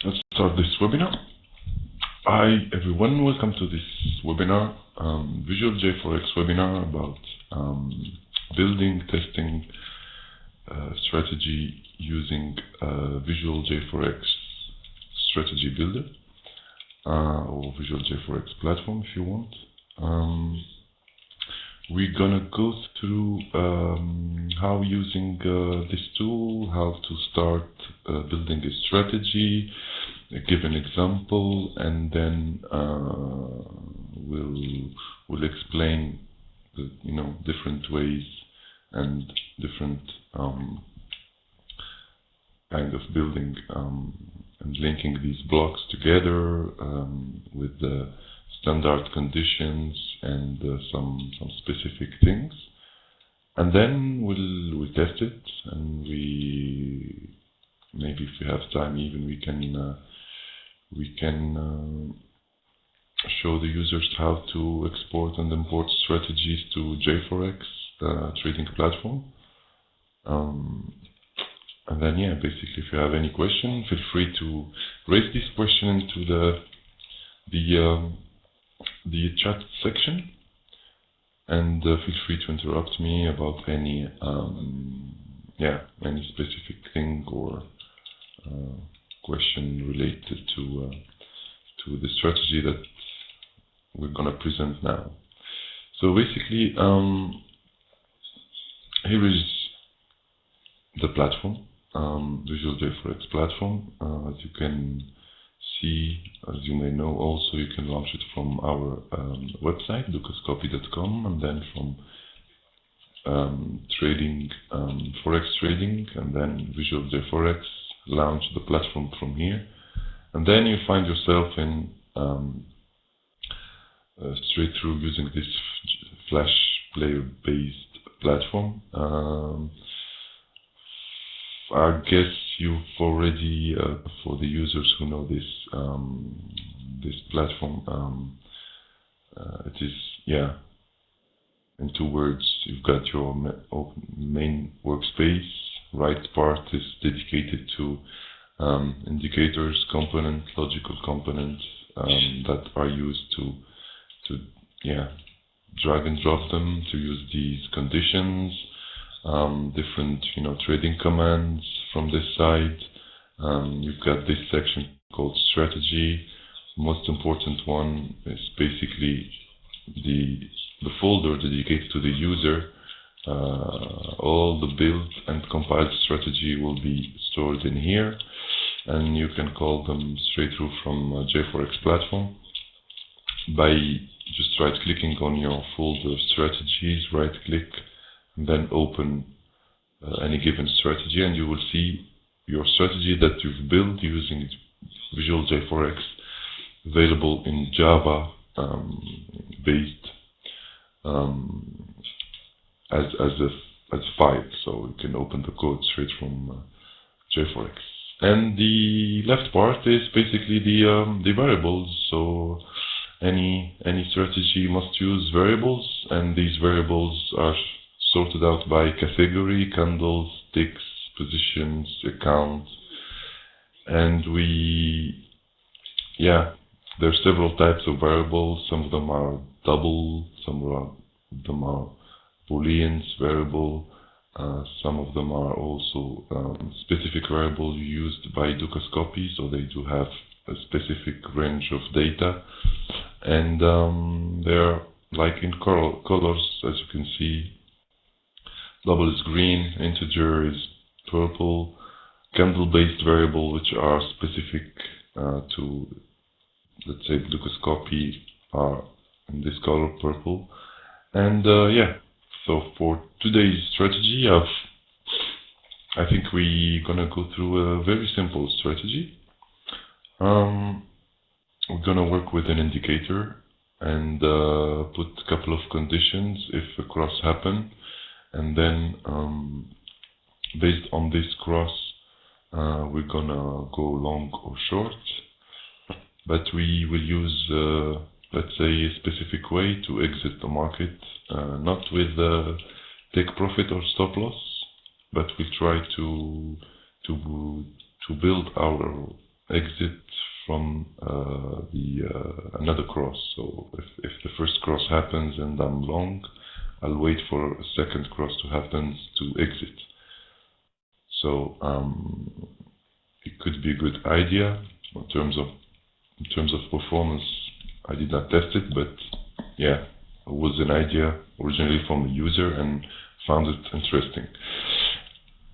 Let's start this webinar. Hi everyone, welcome to this webinar, Visual JForex webinar about building, testing strategy using Visual JForex strategy builder or Visual JForex platform if you want. We're gonna go through how using this tool, how to start building a strategy, give an example, and then we'll explain the different ways and different kind of building and linking these blocks together with the standard conditions and some specific things, and then we'll test it, and maybe if we have time even we can show the users how to export and import strategies to JForex trading platform. And then basically if you have any question, feel free to raise this question into the chat section, and feel free to interrupt me about any specific thing or question related to the strategy that we're gonna present now. So basically, here is the platform, Visual JForex platform. As you can see, as you may know, also you can launch it from our website, Dukascopy.com, and then from trading, forex trading, and then Visual JForex, launch the platform from here, and then you find yourself in straight through using this Flash player based platform. I guess you've already, for the users who know this this platform, it is, in two words, you've got your main workspace. Right part is dedicated to indicators, component, logical components that are used to drag and drop them to use these conditions. Different trading commands from this side. You've got this section called strategy. Most important one is basically the folder dedicated to the user. All the build and compiled strategy will be stored in here, and you can call them straight through from JForex platform by just right clicking on your folder strategies, right click, and then open any given strategy, and you will see your strategy that you've built using Visual JForex available in Java based as a file, so you can open the code straight from JForex. And the left part is basically the variables. So any strategy must use variables, and these variables are sorted out by category: candles, ticks, positions, account. And there are several types of variables. Some of them are double, some of them are booleans variable, some of them are also specific variables used by Dukascopy, so they do have a specific range of data, and they're like in colors, as you can see. Double is green, integer is purple, candle-based variable, which are specific to, let's say, Dukascopy, are in this color, purple. And so for today's strategy, I think we're gonna go through a very simple strategy. We're gonna work with an indicator and put a couple of conditions if a cross happen, and then based on this cross we're gonna go long or short, but we will use let's say a specific way to exit the market, not with take profit or stop loss, but we try to build our exit from another cross. So if the first cross happens and I'm long, I'll wait for a second cross to happen to exit. So it could be a good idea in terms of performance. I did not test it, but yeah, it was an idea originally from a user and found it interesting.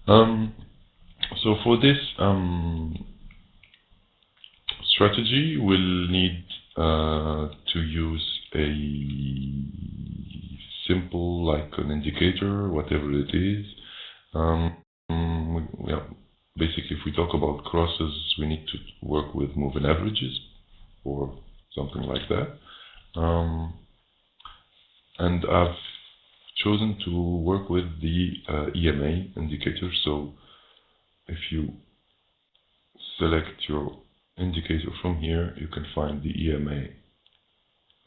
So for this strategy, we'll need to use a simple, like an indicator, whatever it is. Yeah, basically, if we talk about crosses, we need to work with moving averages or something like that. And I've chosen to work with the EMA indicator. So if you select your indicator from here, you can find the EMA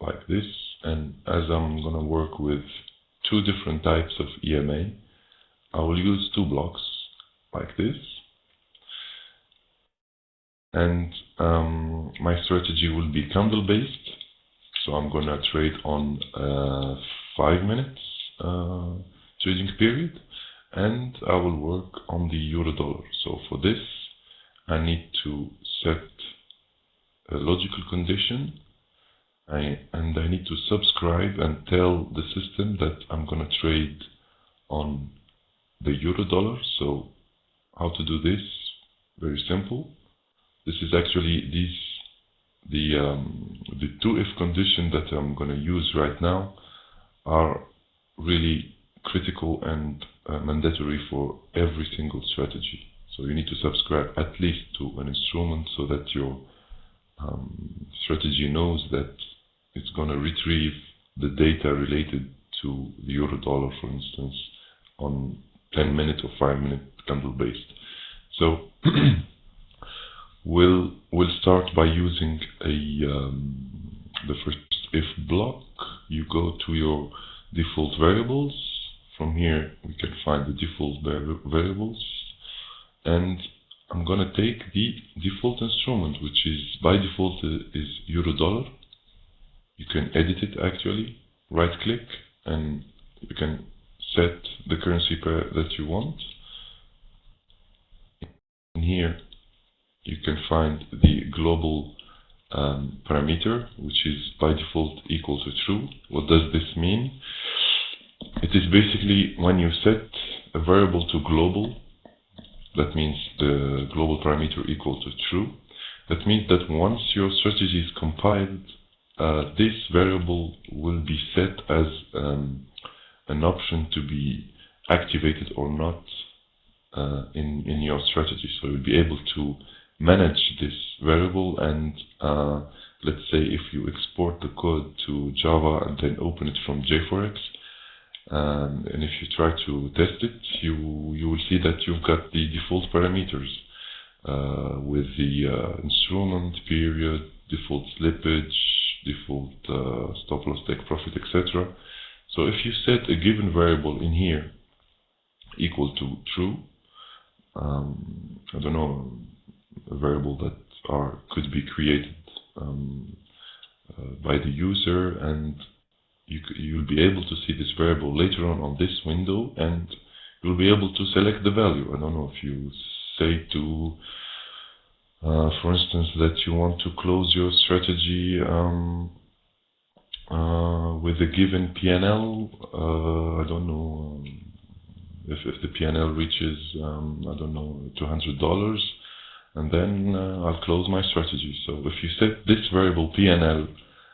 like this. And as I'm going to work with two different types of EMA, I will use two blocks like this. And my strategy will be candle based. So I'm going to trade on 5 minutes trading period, and I will work on the euro dollar. So for this, I need to set a logical condition, and I need to subscribe and tell the system that I'm going to trade on the euro dollar. So how to do this? Very simple. This is actually the two if condition that I'm going to use right now are really critical and mandatory for every single strategy. So you need to subscribe at least to an instrument so that your strategy knows that it's going to retrieve the data related to the euro dollar, for instance, on 10-minute or 5-minute candle based. So we'll start by using the first if block. You go to your default variables. From here we can find the default variables, and I'm going to take the default instrument, which is by default is euro dollar. You can edit it actually, right click, and you can set the currency pair that you want. In here you can find the global parameter, which is by default equal to true. What does this mean? It is basically when you set a variable to global, that means the global parameter equal to true. That means that once your strategy is compiled, this variable will be set as an option to be activated or not in your strategy. So you'll be able to manage this variable, and let's say if you export the code to Java and then open it from JForex, and if you try to test it, you will see that you've got the default parameters with the instrument, period, default slippage, default stop loss, take profit, etc. So if you set a given variable in here equal to true, I don't know, a variable that could be created by the user, and you'll be able to see this variable later on this window, and you'll be able to select the value. I don't know if you say to, for instance, that you want to close your strategy with a given PNL. I don't know if the PNL reaches, I don't know, $200, and then I'll close my strategy. So if you set this variable PNL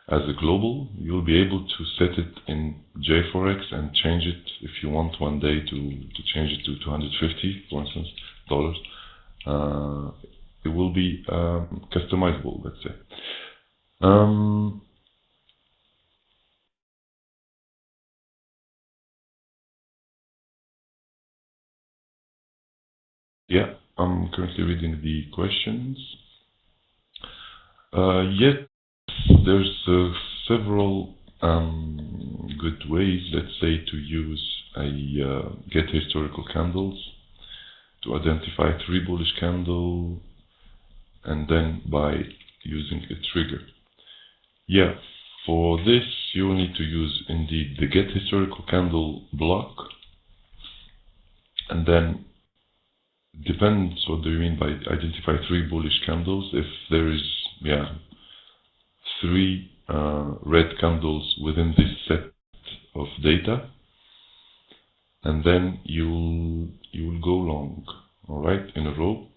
as a global, you'll be able to set it in JForex and change it if you want one day to change it to 250, for instance, dollars. It will be customizable, let's say. Yeah, I'm currently reading the questions. Yes, there's several good ways, let's say, to use a get historical candles to identify 3 bullish candles, and then by using a trigger. Yeah, for this you will need to use indeed the get historical candle block, and then depends what do you mean by identify 3 bullish candles. If there is 3 red candles within this set of data, and then you will go long, all right, in a row.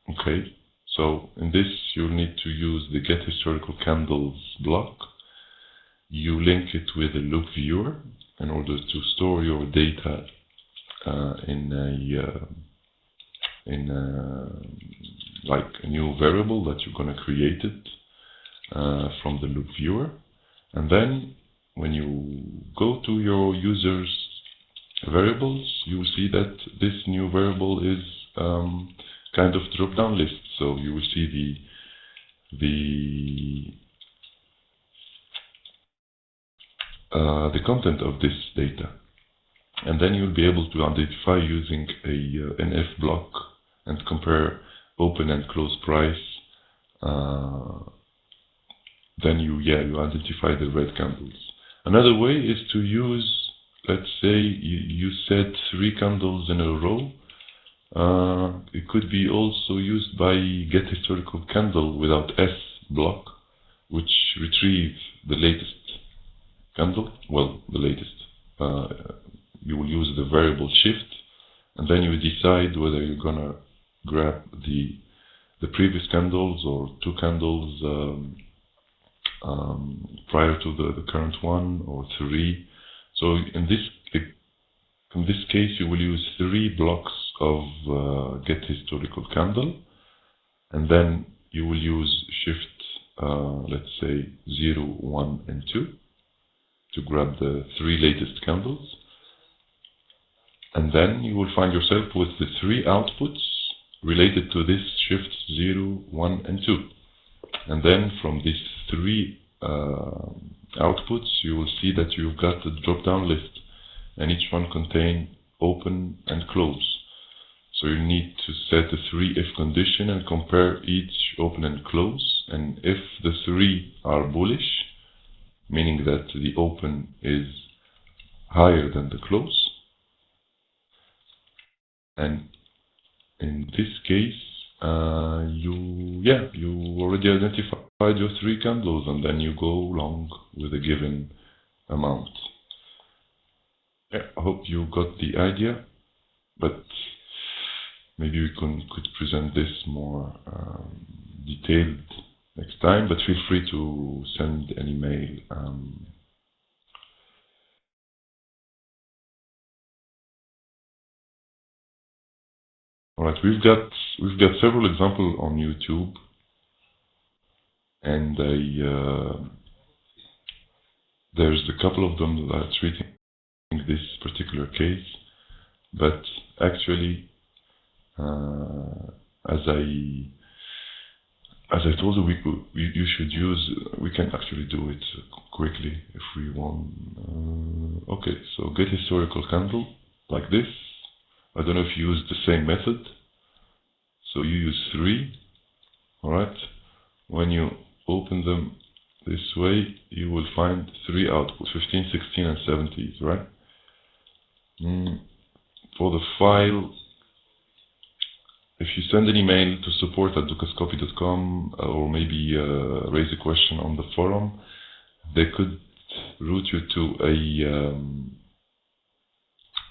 Okay, so in this you'll need to use the get historical candles block. You link it with a loop viewer in order to store your data in like a new variable that you're going to create it from the loop viewer. And then when you go to your users variables, you will see that this new variable is kind of drop down list. So you will see the content of this data, and then you'll be able to identify using an if block and compare open and close price. Then you identify the red candles. Another way is to use, let's say you set 3 candles in a row. It could be also used by get historical candle without S block, which retrieves the latest candle. Well, the latest. You will use the variable shift, and then you decide whether you're gonna grab the previous candles or 2 candles prior to the current one, or 3. So in this case you will use 3 blocks of get historical candle, and then you will use shift let's say 0, 1 and 2 to grab the 3 latest candles, and then you will find yourself with the 3 outputs related to this shift 0, 1 and 2. And then from these 3 outputs you will see that you've got the drop down list, and each one contain open and close. So you need to set a 3 if condition and compare each open and close, and if the 3 are bullish, meaning that the open is higher than the close, and in this case you already identified your 3 candles, and then you go long with a given amount. I hope you got the idea, but maybe we could present this more detailed next time, but feel free to send an email. Alright, we've got several examples on YouTube, and there's a couple of them that are treating this particular case, but actually as I told you, we can actually do it quickly if we want. Okay, so get historical candle like this. I don't know if you use the same method. So you use 3, alright? When you open them this way, you will find 3 outputs, 15, 16 and 70s, right? For the file, if you send an email to support@dukascopy.com, or maybe raise a question on the forum, they could route you to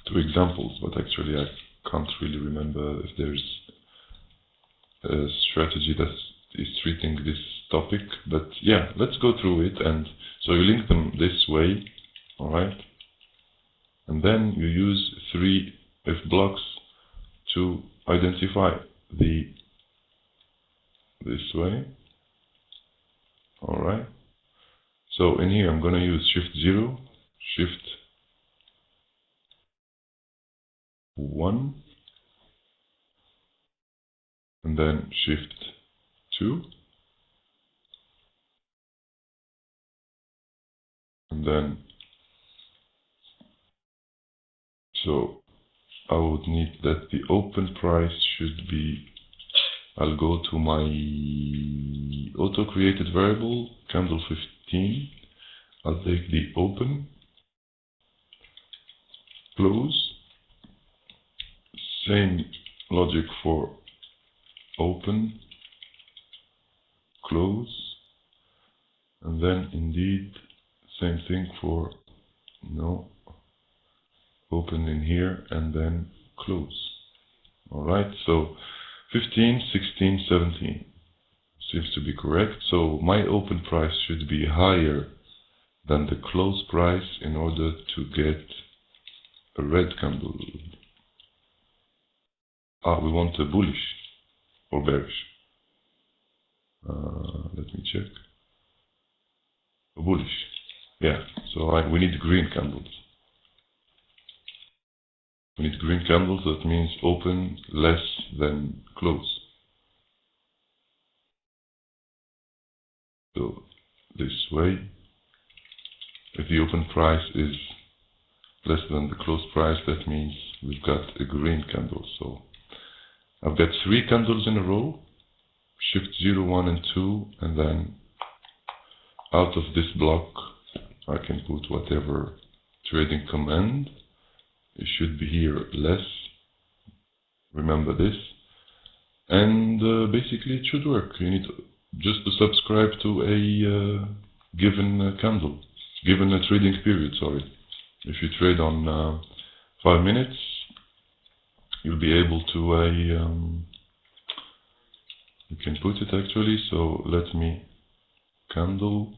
to examples, but actually I can't really remember if there's a strategy that is treating this topic. But yeah, let's go through it. And so you link them this way, alright? And then you use 3 if blocks to identify this way, alright? So in here I'm going to use shift 0, shift 1, and then shift 2, and then so I would need that the open price should be I'll go to my auto-created variable, candle 15. I'll take the open, close, same logic for open, close, and then indeed same thing for open in here and then close. Alright, so 15, 16, 17 seems to be correct. So my open price should be higher than the close price in order to get a red candle. We want a bullish or bearish. Let me check. A bullish. Yeah, so we need green candles. We need green candles, that means open less than close. So this way, if the open price is less than the close price, that means we've got a green candle. So I've got 3 candles in a row, shift 0, 1 and 2, and then out of this block I can put whatever trading command. It should be here less, remember this, and basically it should work. You need just to subscribe to a given candle, given a trading period, sorry. If you trade on 5 minutes, you'll be able to you can put it actually. So let me candle.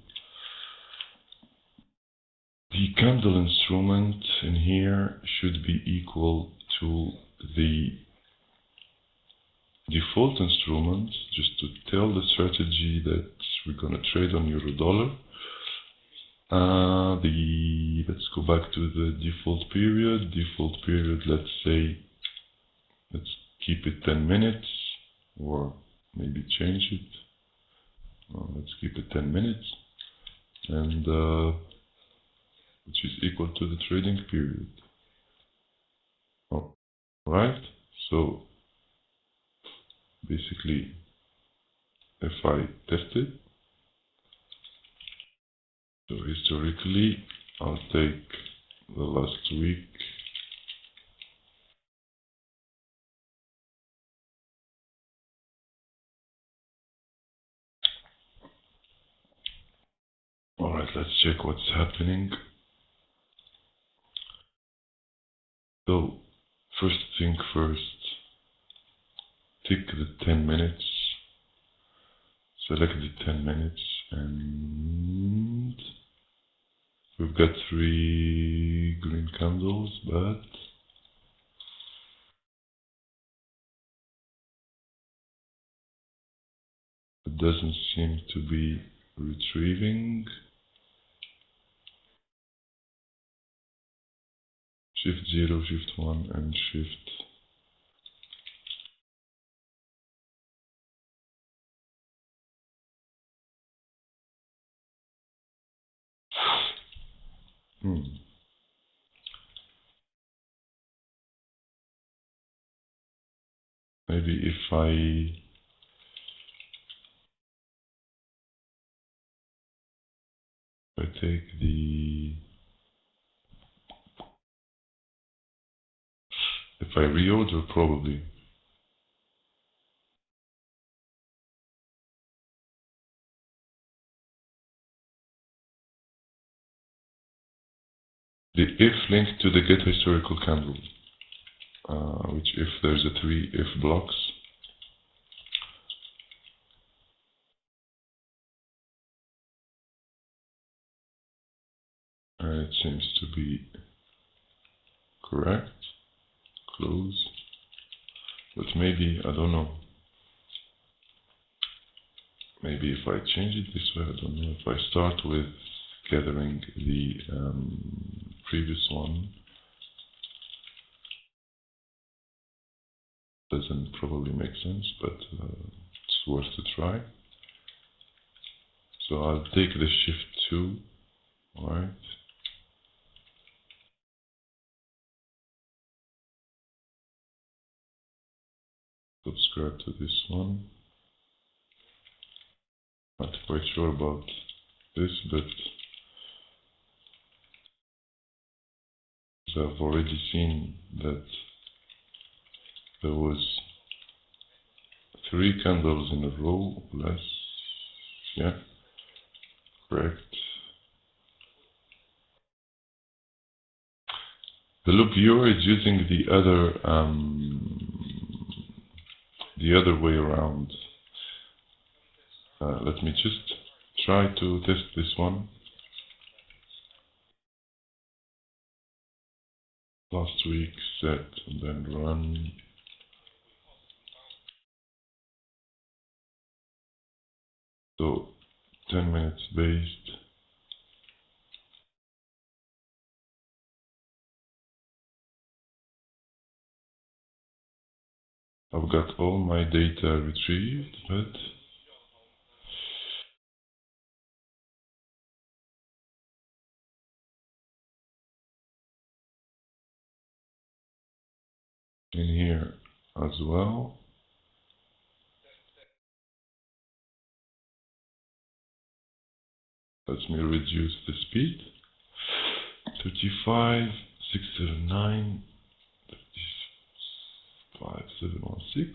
The candle instrument in here should be equal to the default instrument, just to tell the strategy that we're going to trade on euro dollar. Let's go back to the default period. Default period, let's say, let's keep it 10 minutes, or maybe change it. Let's keep it 10 minutes, and which is equal to the trading period. Alright, so basically if I test it, so historically I'll take the last week, alright, let's check what's happening. So first thing first, tick the 10 minutes, select the 10 minutes, and we've got 3 green candles, but it doesn't seem to be retrieving. Shift 0, Shift 1, and Shift. Maybe if I take if I reorder, probably. The if link to the get historical candle, which if there's a 3 if blocks. It seems to be correct. Close. But maybe, I don't know. Maybe if I change it this way, I don't know. If I start with gathering the previous one, doesn't probably make sense, but it's worth to try. So I'll take the shift 2, alright. subscribe to this one. Not quite sure about this, but I've already seen that there was 3 candles in a row, less, yeah, correct. The loop viewer is using the other way around. Let me just try to test this one. Last week set and then run. So 10 minutes based. I've got all my data retrieved, but in here as well. Let me reduce the speed. 35, 679, 5716.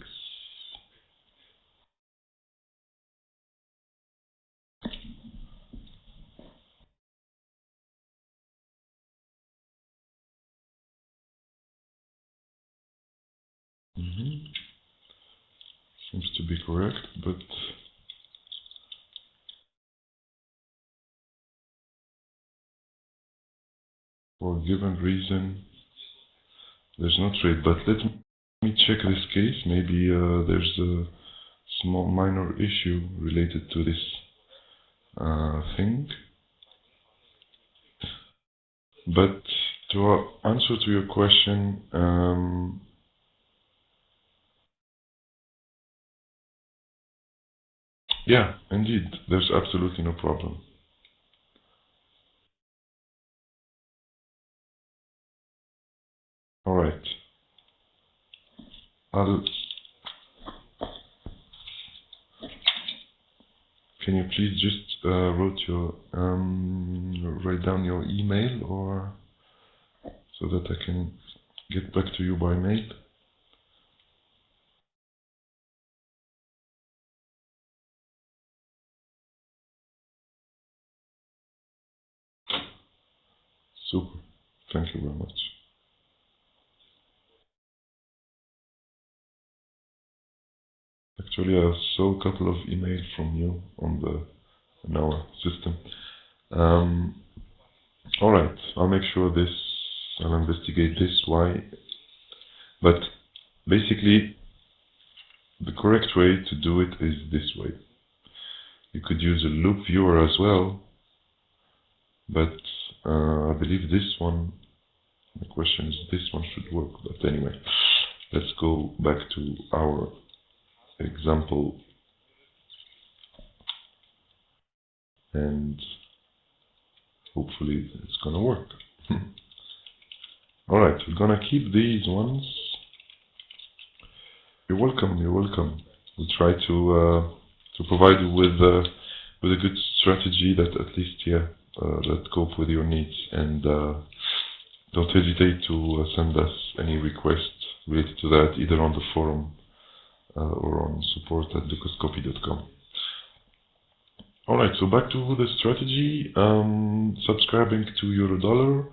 Seems to be correct, but for a given reason, there's no trade. But let me check this case. Maybe there's a small minor issue related to this thing. But to answer to your question, yeah, indeed, there's absolutely no problem. All right. Can you please just write down your email, or so that I can get back to you by mail? Super. Thank you very much. Actually, I saw a couple of emails from you in our system. All right, I'll make sure this. I'll investigate this. Why? But basically, the correct way to do it is this way. You could use a loop viewer as well, but I believe this one. The question is, this one should work. But anyway, let's go back to our example, and hopefully it's gonna work. All right, we're gonna keep these ones. You're welcome. You're welcome. We'll try to provide you with a good strategy that at least that cope with your needs, and don't hesitate to send us any requests related to that, either on the forum or on support@dukascopy.com. All right, so back to the strategy. Subscribing to Eurodollar.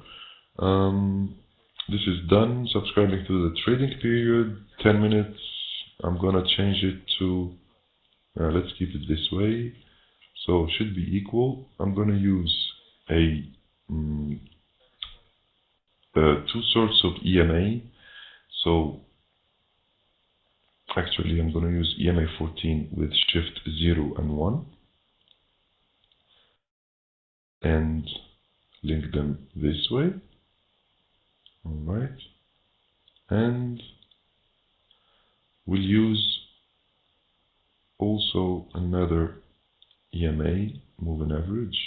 This is done. Subscribing to the trading period, 10 minutes. I'm gonna change it to, let's keep it this way. So should be equal. I'm gonna use two sorts of EMA. So actually I'm gonna use EMA 14 with shift 0 and 1. And link them this way. All right, and we'll use also another EMA, moving average,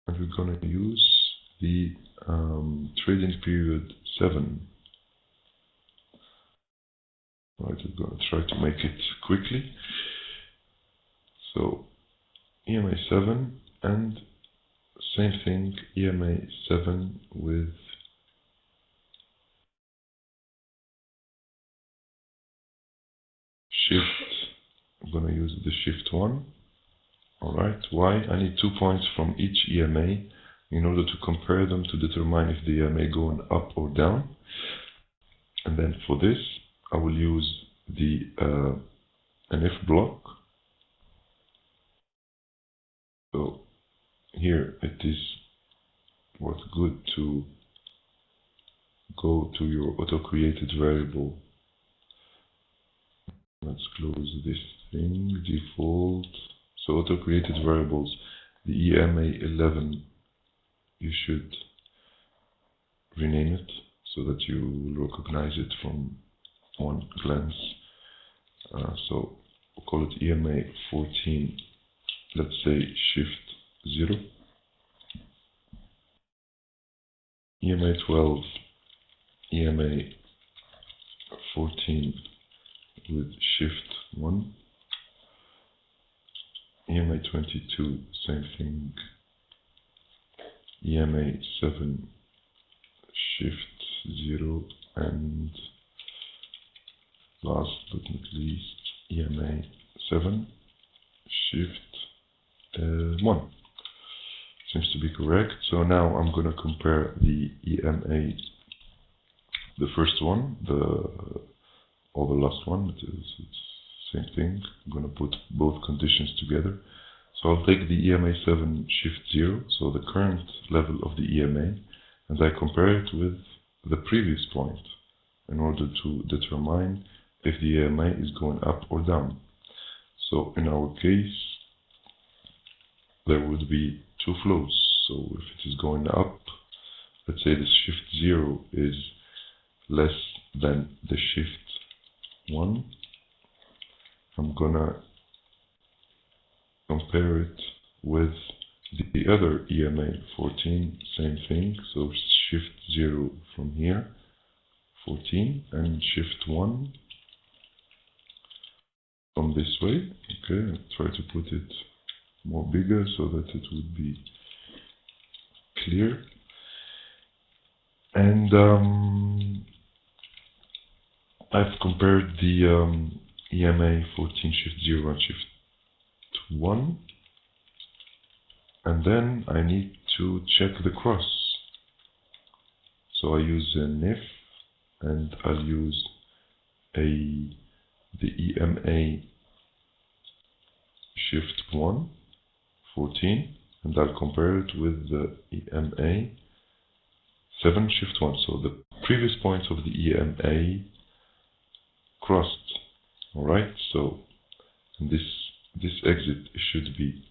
and we're going to use the trading period 7. Right, I'm going to try to make it quickly. So EMA 7 and same thing, EMA 7 with shift. I'm going to use the shift 1. Alright, why? I need 2 points from each EMA in order to compare them to determine if the EMA going up or down. And then for this, I will use the an if block. So here it is what's good to go to your auto-created variable. Let's close this thing, default. So auto-created variables, the EMA 11, you should rename it so that you will recognize it from one glance. So we'll call it EMA 14, let's say shift 0. EMA 12, EMA 14 with shift 1. EMA 22, same thing. EMA 7, shift 0, and last but not least, EMA 7, shift 1. Seems to be correct. So now I'm going to compare the EMA, the first one, or the last one. It's same thing. I'm going to put both conditions together. So I'll take the EMA 7 shift 0, so the current level of the EMA, and I compare it with the previous point in order to determine if the EMA is going up or down. So in our case, there would be two flows. So if it is going up, let's say the shift 0 is less than the shift 1, I'm gonna compare it with the other EMA 14, same thing. So shift 0 from here, 14, and shift 1 from this way. Okay, I'll try to put it more bigger so that it would be clear. And I've compared the EMA 14 shift 0 and shift 1, and then I need to check the cross. So I use an if, and I'll use the EMA shift 1 14, and I'll compare it with the EMA 7 shift 1. So the previous points of the EMA crossed. Alright, so this exit should be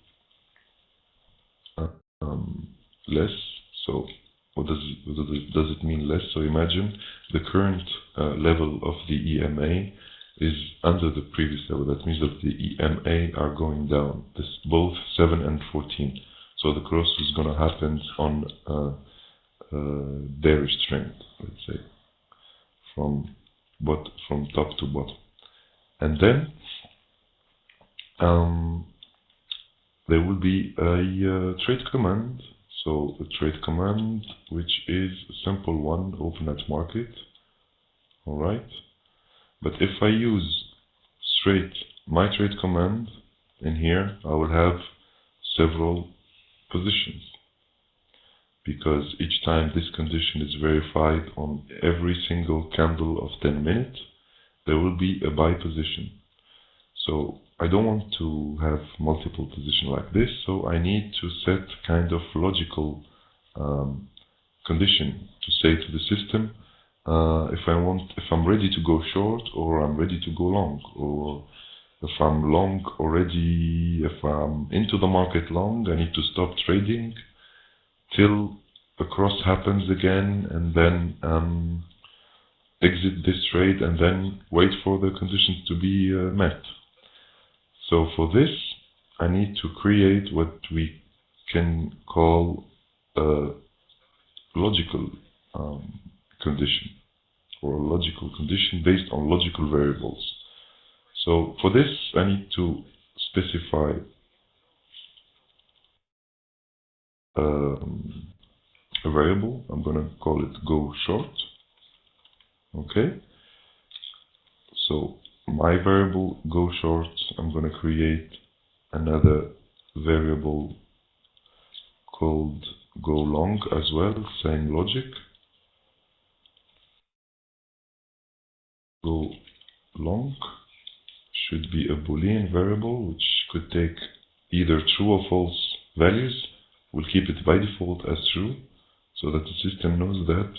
less. So what does it mean less? So imagine the current level of the EMA is under the previous level. That means that the EMA are going down, both 7 and 14. So the cross is going to happen on bearish trend, let's say, from top to bottom. And then there will be a trade command. So a trade command, which is a simple one, open at market. Alright. But if I use straight my trade command in here, I will have several positions, because each time this condition is verified on every single candle of 10 minutes, there will be a buy position. So I don't want to have multiple positions like this, so I need to set kind of logical condition to say to the system if I'm ready to go short, or I'm ready to go long, or if I'm long already, if I'm into the market long, I need to stop trading till the cross happens again, and then exit this trade, and then wait for the conditions to be met. So for this, I need to create what we can call a logical condition. or a logical condition based on logical variables. So for this, I need to specify a variable. I'm going to call it go short. Okay. So my variable go short, I'm going to create another variable called go long as well, same logic. Go long should be a Boolean variable which could take either true or false values. We'll keep it by default as true so that the system knows that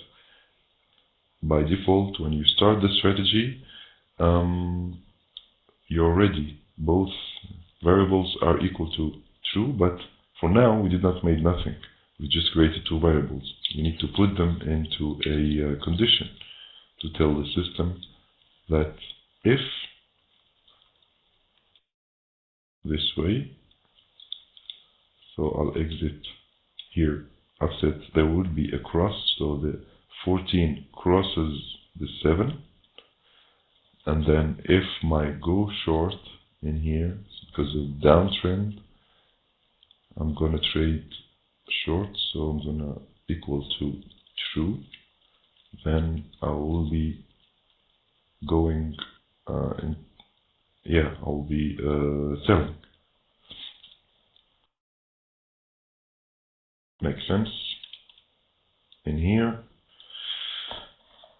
by default when you start the strategy you're ready. Both variables are equal to true, but for now we did not make nothing. We just created two variables. We need to put them into a condition to tell the system that if this way, so I'll exit here. I've said there would be a cross, so the 14 crosses the 7, and then if my go short in here, because of downtrend, I'm gonna trade short, so I'm gonna equal to true, then I will be going I'll be selling. Makes sense in here.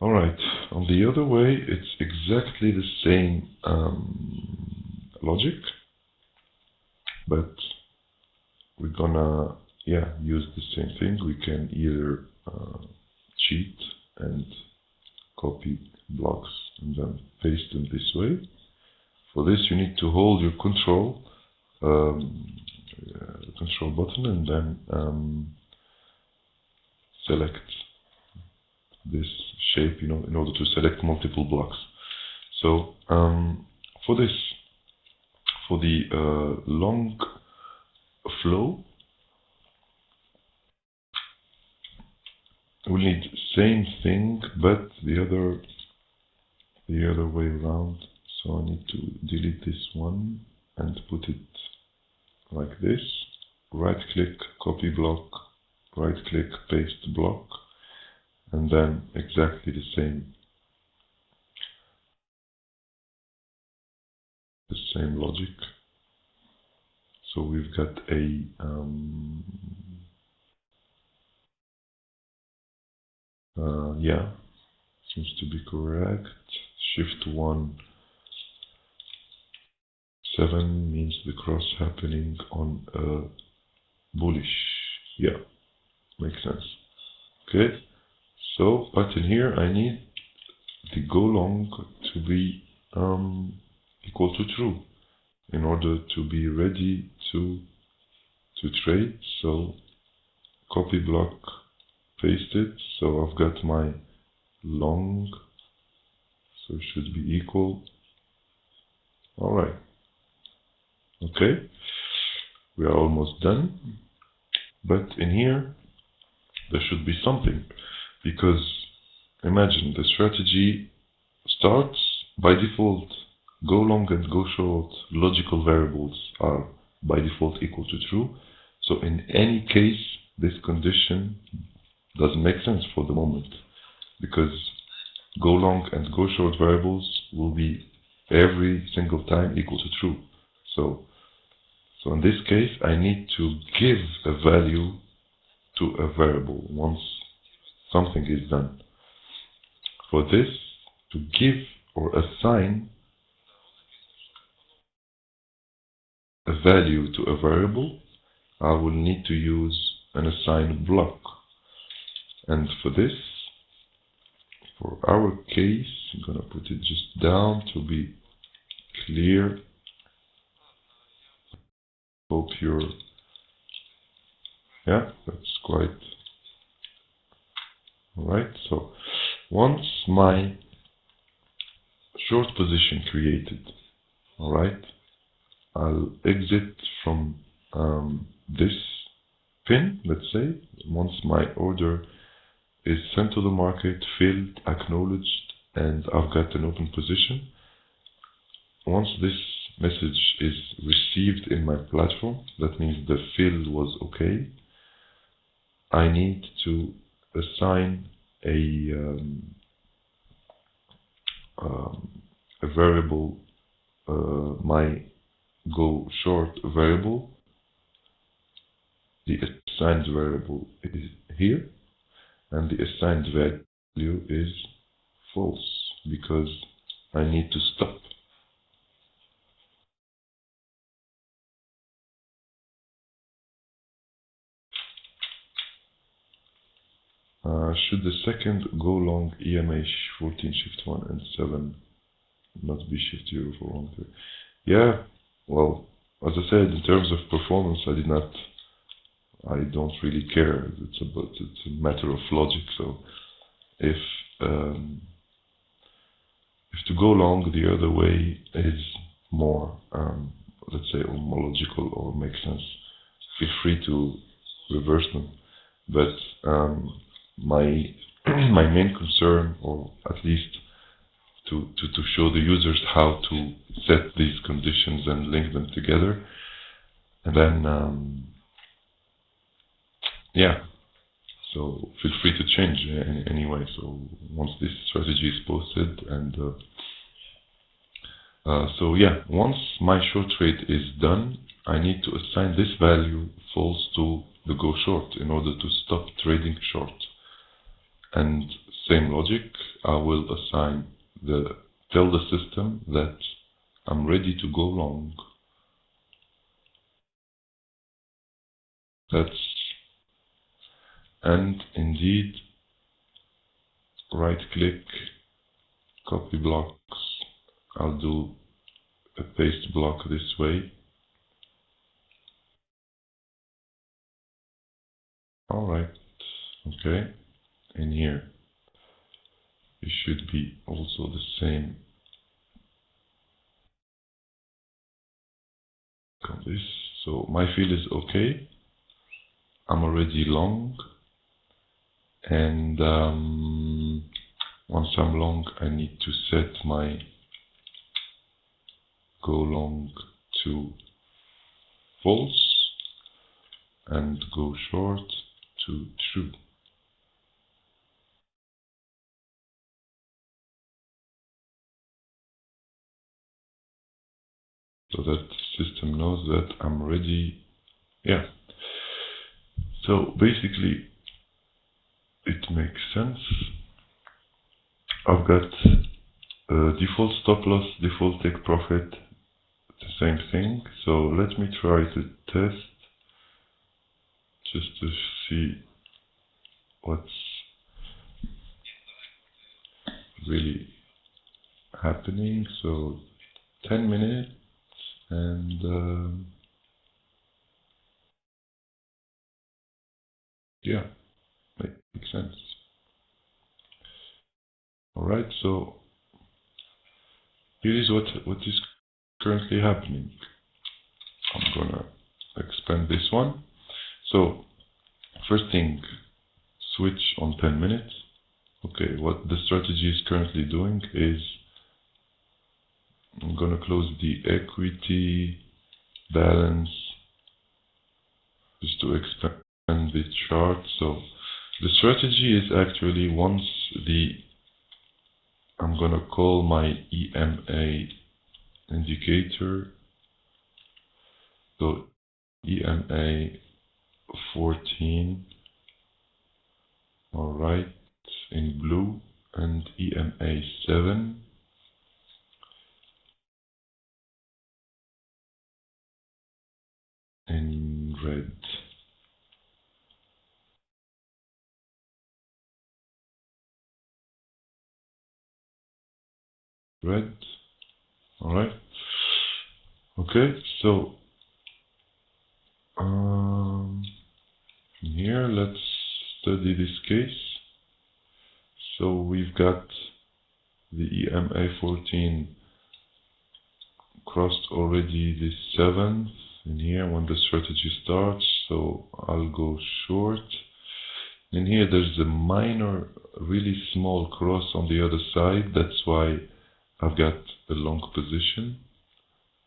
Alright, on the other way it's exactly the same logic, but we're gonna use the same thing. We can either cheat and copy blocks and then paste them this way. For this you need to hold your control button and then select this shape, in order to select multiple blocks. So for this, for the long flow, we need same thing but the other way around. So I need to delete this one and put it like this. Right click, copy block, right click, paste block, and then exactly the same logic. So we've got a seems to be correct. Shift 1 7 means the cross happening on a bullish. Yeah, makes sense. Okay, so but in here I need the go long to be equal to true in order to be ready to trade. So copy block, paste it. So I've got my long, so it should be equal. All right. Okay, we are almost done. But in here there should be something, because imagine the strategy starts by default. Go long and go short logical variables are by default equal to true. So in any case this condition doesn't make sense for the moment, because go long and go short variables will be every single time equal to true. So in this case I need to give a value to a variable once something is done. For this, to give or assign a value to a variable, I will need to use an assign block. And for this, for our case, I'm going to put it just down to be clear. Hope you're, that's quite alright. So once my short position created, alright, I'll exit from this pin, let's say. Once my order is sent to the market, filled, acknowledged, and I've got an open position. Once this message is received in my platform, that means the fill was okay, I need to assign a variable, my go short variable. The assigned variable is here, and the assigned value is false because I need to stop. Should the second go long EMA 14 shift 1 and 7 not be shift 0 for 1 3? Yeah, well, as I said, in terms of performance, I don't really care. It's a matter of logic. So if to go long the other way is more, let's say, homological or makes sense, feel free to reverse them. But my my main concern, or at least to show the users how to set these conditions and link them together, and then yeah, so feel free to change anyway. So once this strategy is posted, and so yeah, once my short trade is done, I need to assign this value false to the go short in order to stop trading short. And same logic, I will assign tell the system that I'm ready to go long. And indeed, right click, copy blocks. I'll do a paste block this way. Alright, okay. In here, it should be also the same. On this, so my field is okay. I'm already long, and once I'm long, I need to set my go long to false and go short to true. So that the system knows that I'm ready. Yeah. So basically, it makes sense. I've got default stop loss, default take profit, the same thing. So let me try to test just to see what's really happening. So 10 minutes, and yeah, makes sense. Alright, so here is what is currently happening. I'm gonna expand this one. So first thing, switch on 10 minutes. Okay, what the strategy is currently doing is I'm gonna close the equity balance just to expand the chart. So the strategy is actually, once I'm gonna call my EMA indicator, so EMA 14, alright, in blue, and EMA 7 in red. Red, alright. Okay, so here let's study this case. So we've got the EMA 14 crossed already the 7th in here when the strategy starts, so I'll go short, In here there's a minor, really small cross on the other side. That's why I've got a long position,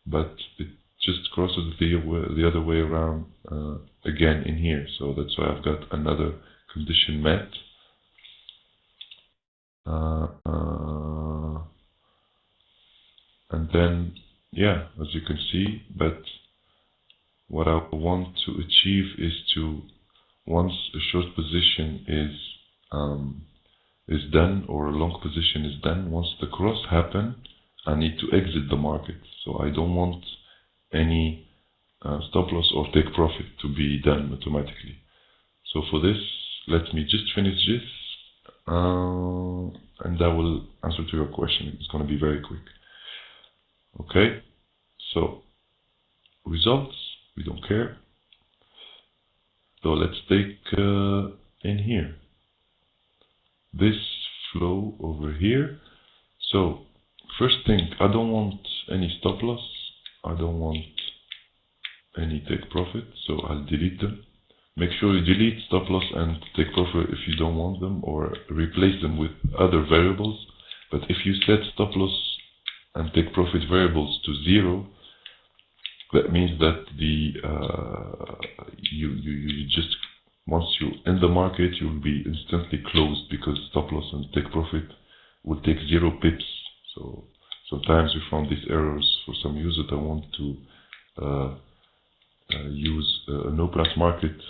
but it just crosses the other way around again in here. So that's why I've got another condition met. And then, yeah, as you can see, but what I want to achieve is to, once a short position is done, or a long position is done, once the cross happen, I need to exit the market. So I don't want any stop loss or take profit to be done automatically. So for this, let me just finish this, and I will answer to your question. It's going to be very quick. Okay, so results, we don't care. So let's take in here this flow over here. So first thing, I don't want any stop loss, I don't want any take profit, so I'll delete them. Make sure you delete stop loss and take profit if you don't want them, or replace them with other variables. But if you set stop loss and take profit variables to 0, that means that the you just, once you in the market, you will be instantly closed, because stop loss and take profit will take 0 pips. So sometimes we found these errors for some users that want to use an open at market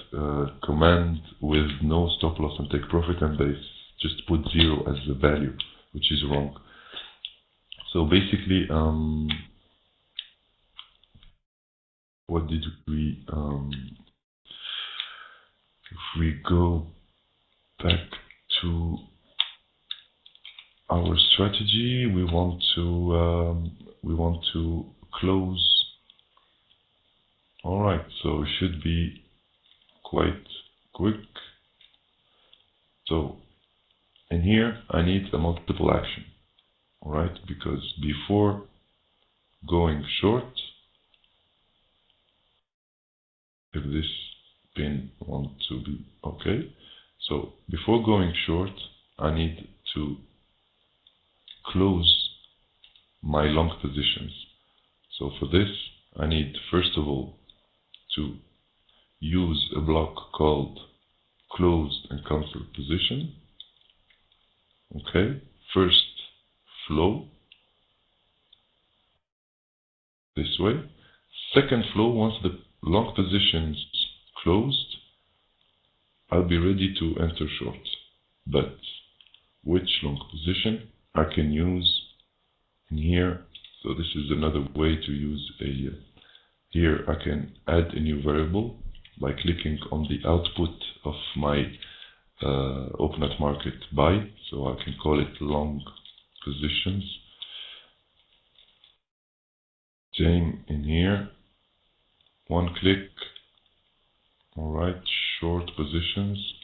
command with no stop loss and take profit, and they just put 0 as the value, which is wrong. So basically, what did we, if we go back to our strategy, we want to close. All right, so it should be quite quick. So in here, I need a multiple action. All right, because before going short, if this pin wants to be okay, so before going short, I need to close my long positions. So for this, I need first of all to use a block called closed and cancelled position. Okay, first flow this way. Second flow, once the long positions closed, I'll be ready to enter short. But which long position I can use in here? So this is another way to use a, here I can add a new variable by clicking on the output of my open at market buy. So I can call it long positions. Same in here, one click. All right, short positions,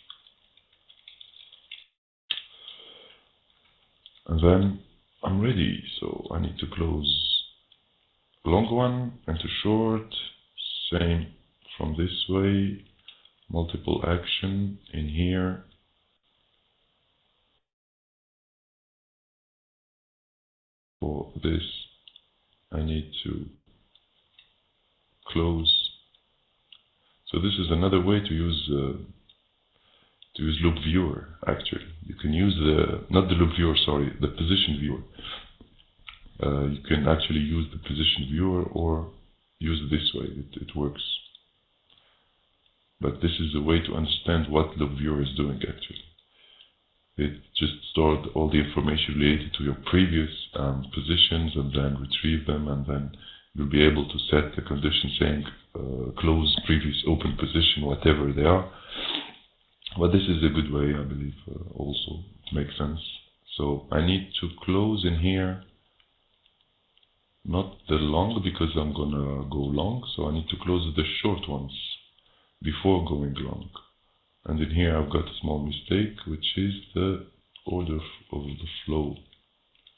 and then I'm ready. So I need to close long one, enter short, same from this way, multiple action in here. For this, I need to close. So this is another way to use loop viewer. Actually, you can use not the loop viewer, sorry, the position viewer. You can actually use the position viewer or use it this way. It works. But this is a way to understand what loop viewer is doing actually. It just stored all the information related to your previous positions and then retrieve them, and then you'll be able to set the condition saying close previous open position, whatever they are. But this is a good way, I believe, also. It makes sense. So I need to close in here, not the long, because I'm gonna go long, so I need to close the short ones before going long. And in here I've got a small mistake, which is the order of the flow.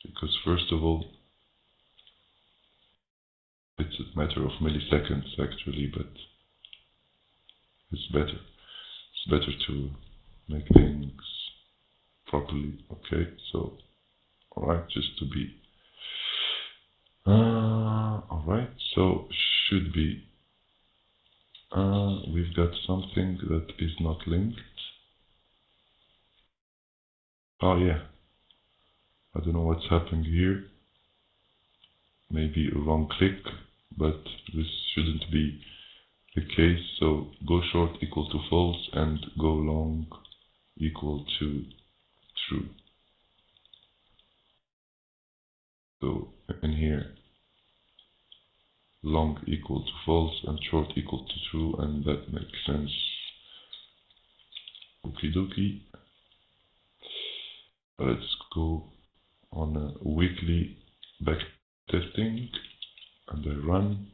Because first of all, it's a matter of milliseconds actually, but it's better. It's better to make things properly. Okay, so alright, just to be alright, so should be we've got something that is not linked. Oh yeah, I don't know what's happening here. Maybe a wrong click, but this shouldn't be the case. So go short equal to false and go long equal to true. So in here, long equal to false and short equal to true, and that makes sense. Okie dokie. Let's go on a weekly back testing, and I run.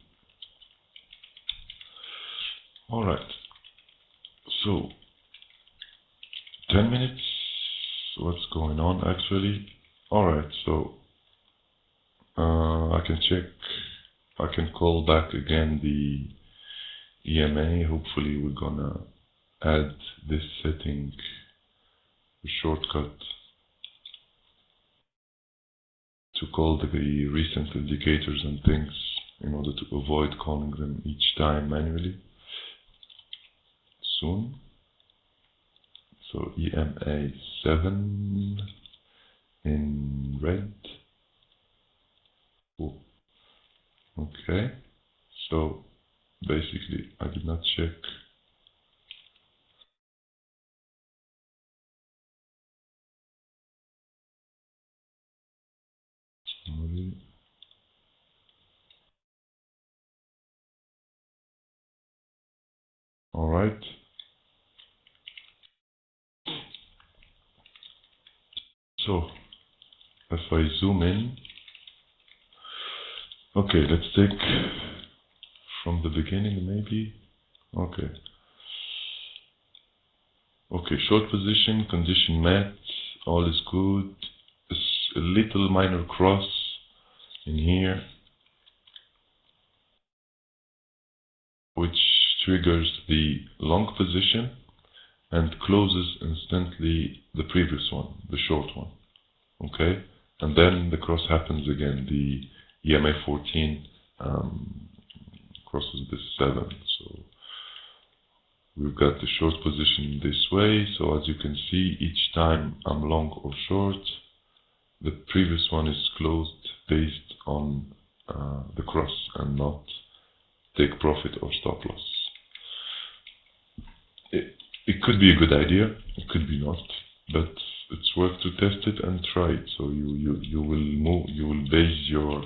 Alright, so 10 minutes. What's going on actually? Alright, so I can check, I can call back again the EMA. Hopefully we're gonna add this setting, a shortcut to call the recent indicators and things in order to avoid calling them each time manually soon. So EMA 7 in red. Cool. Okay, so basically I did not check. Sorry. All right. So if I zoom in, okay, let's take from the beginning maybe. Okay. Okay, short position, condition met, all is good. A little minor cross in here, which triggers the long position and closes instantly the previous one, the short one. Okay, and then the cross happens again. The EMA 14 crosses the 7. So we've got the short position this way. So as you can see, each time I'm long or short, the previous one is closed based on the cross and not take profit or stop loss. It could be a good idea, it could be not, but it's worth to test it and try it. So you will base your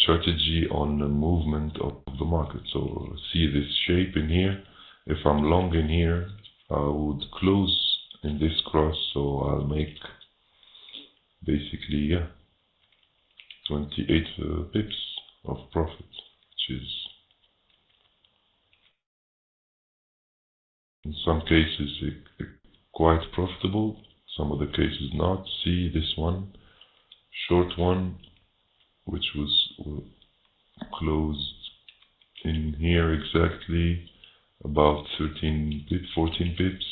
strategy on the movement of the market. So see this shape in here. If I'm long in here, I would close in this cross, so I'll make basically 28 pips of profit, which is in some cases quite profitable, some other cases not. See this one, short one, which was closed in here exactly about 13 pips, 14 pips.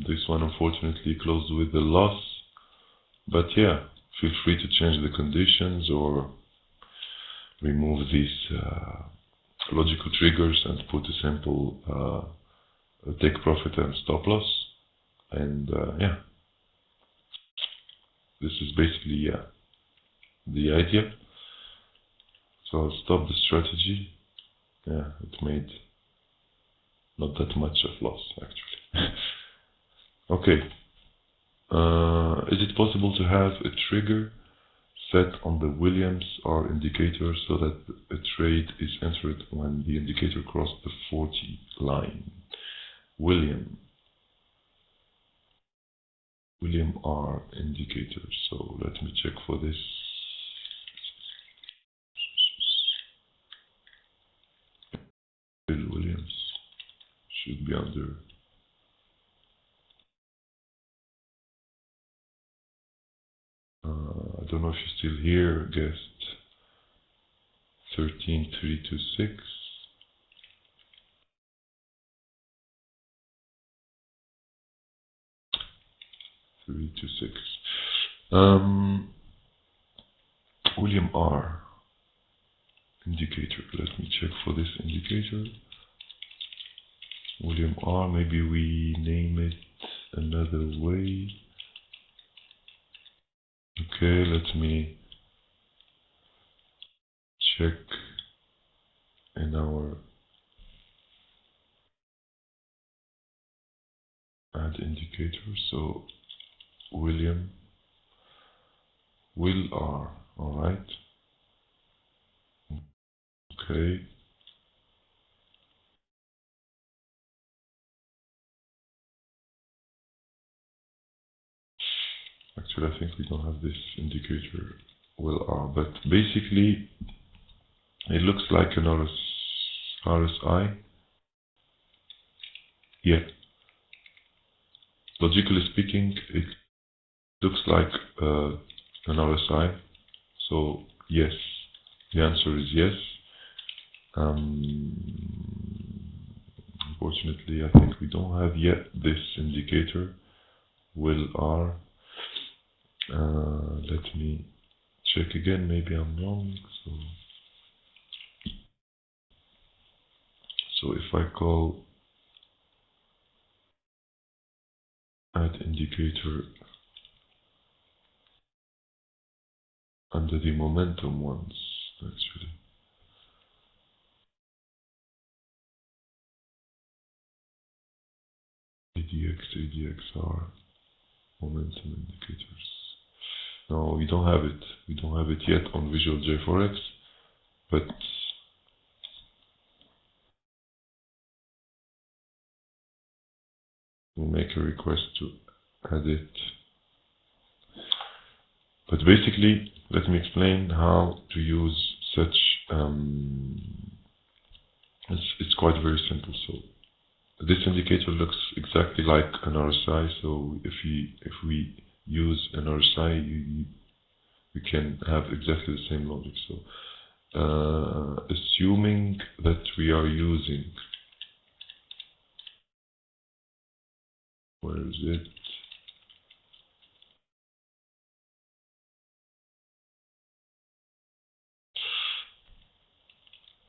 This one unfortunately closed with a loss, but yeah, feel free to change the conditions or remove these logical triggers and put a simple take profit and stop loss, and yeah, this is basically the idea. So I'll stop the strategy. Yeah, it made not that much of loss actually. Okay, is it possible to have a trigger set on the Williams R indicator so that a trade is entered when the indicator crossed the 40 line? William R indicator. So let me check for this. Bill Williams should be under. I don't know if you're still here, guest. 13326. William R. indicator. Let me check for this indicator. William R. Maybe we name it another way. Okay, let me check in our add indicator. So William Will R. All right. Okay. Actually, I think we don't have this indicator Will R, but basically it looks like an RSI. Yeah. Logically speaking, it looks like an RSI. So yes, the answer is yes. Unfortunately, I think we don't have yet this indicator Will R. Let me check again. Maybe I'm wrong. So if I call add indicator under the momentum ones, actually. ADXR, momentum indicators. No, we don't have it. We don't have it yet on Visual JForex, but we'll make a request to add it. But basically, let me explain how to use such. It's quite very simple. So this indicator looks exactly like an RSI. So if we use an RSI, we can have exactly the same logic. So assuming that we are using, where is it?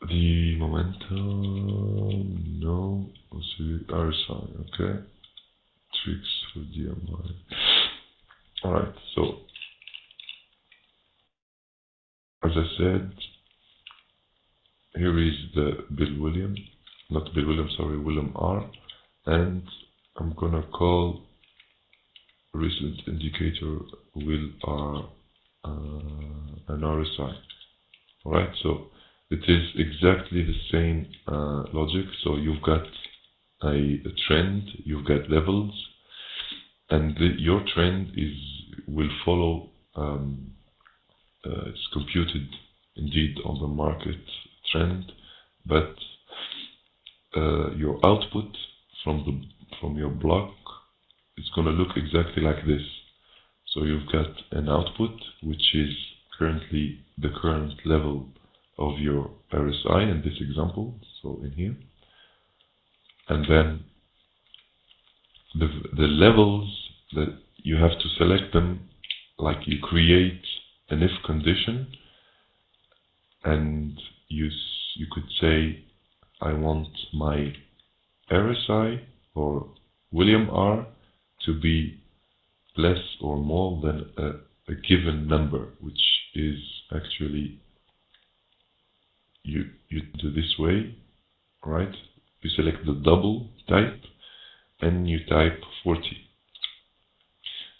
The momentum, no, also RSI, okay. Tricks for DMI. Alright, so as I said, here is the William R, and I'm gonna call recent indicator Will R an RSI. Alright, so it is exactly the same logic. So you've got a trend, you've got levels, and your trend will follow. It's computed indeed on the market trend, but your output from your block is going to look exactly like this. So you've got an output which is currently the current level of your RSI in this example, so in here, and then the levels that you have to select them, like you create an if condition, and you could say I want my RSI or William R to be less or more than a given number, which is actually you do this way, right? You select the double type and you type 40,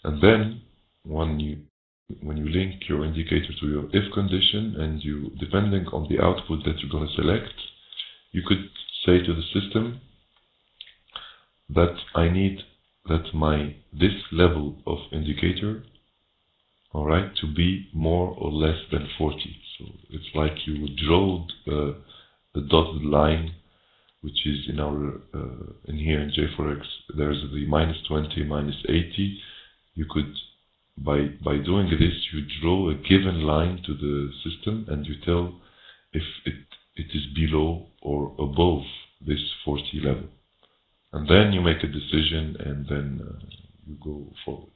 and then when you link your indicator to your if condition, and you, depending on the output that you're going to select, you could say to the system that I need that this level of indicator, all right, to be more or less than 40. So it's like you would draw the dotted line, which is in our in here in JForex. There's the -20, -80. You could, by doing this, you draw a given line to the system, and you tell if it is below or above this 40 level. And then you make a decision, and then you go forward.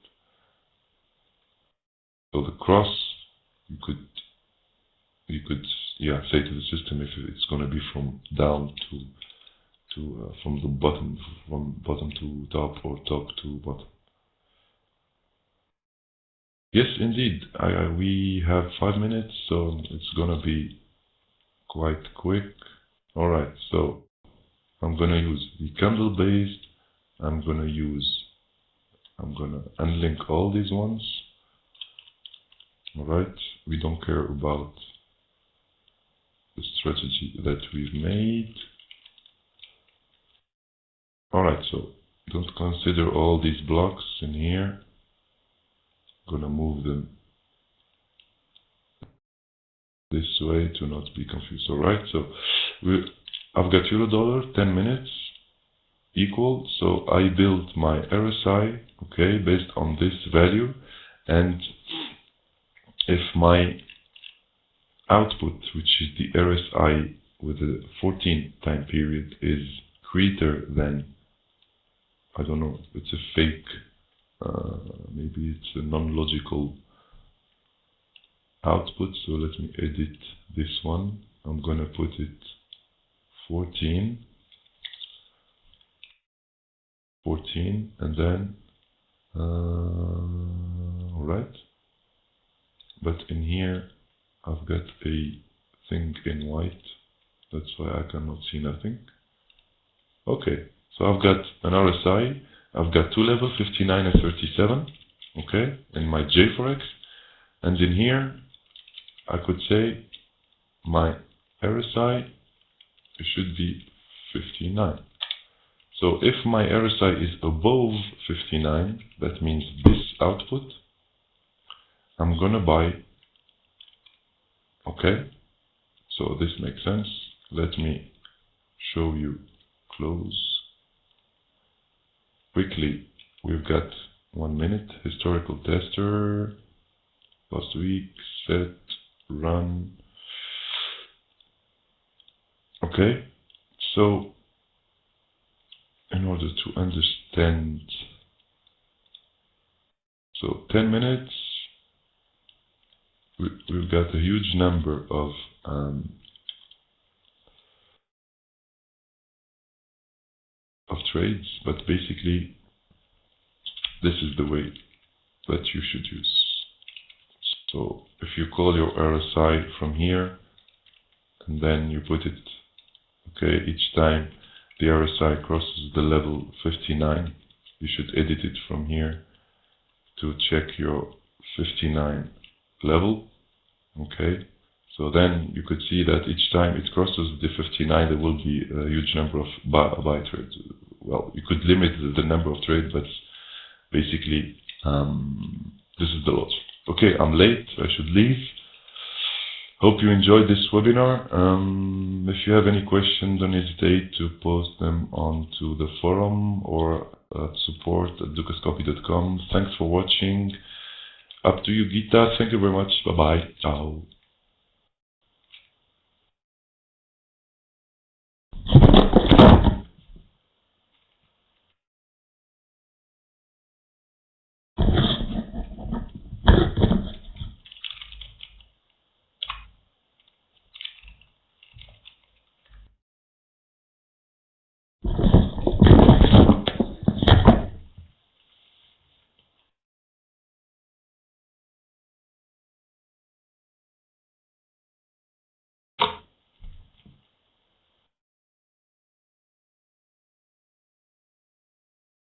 So the cross, you could say to the system if it's going to be from down from the bottom, from bottom to top or top to bottom. Yes, indeed. We have 5 minutes, so it's gonna be quite quick. All right, so I'm gonna use the candle based. I'm gonna unlink all these ones. All right, we don't care about the strategy that we've made. All right, so don't consider all these blocks in here. I'm gonna move them this way to not be confused. All right, so I've got euro dollar 10 minutes equal. So I built my RSI, okay, based on this value, and if my output, which is the RSI with a 14 time period, is greater than, I don't know, it's a fake, maybe it's a non-logical output, so let me edit this one. I'm gonna put it 14, and then alright, but in here I've got a thing in white, that's why I cannot see nothing. Okay, so I've got an RSI, I've got two levels, 59 and 37, okay, in my JForex, and in here I could say my RSI should be 59. So if my RSI is above 59, that means this output, I'm gonna buy. Okay, so this makes sense. Let me show you close. Quickly, we've got 1 minute. Historical tester, last week, set, run. Okay, so in order to understand, so 10 minutes, we've got a huge number of trades, but basically this is the way that you should use. So if you call your RSI from here and then you put it, okay, each time the RSI crosses the level 59, you should edit it from here to check your 59 level. Okay, so then you could see that each time it crosses the 59, there will be a huge number of buy trades. Well, you could limit the number of trades, but basically this is the lot. Okay, I'm late, I should leave. Hope you enjoyed this webinar. If you have any questions, don't hesitate to post them onto the forum or at support@dukascopy.com. Thanks for watching. Up to you, Gita. Thank you very much. Bye-bye. Ciao.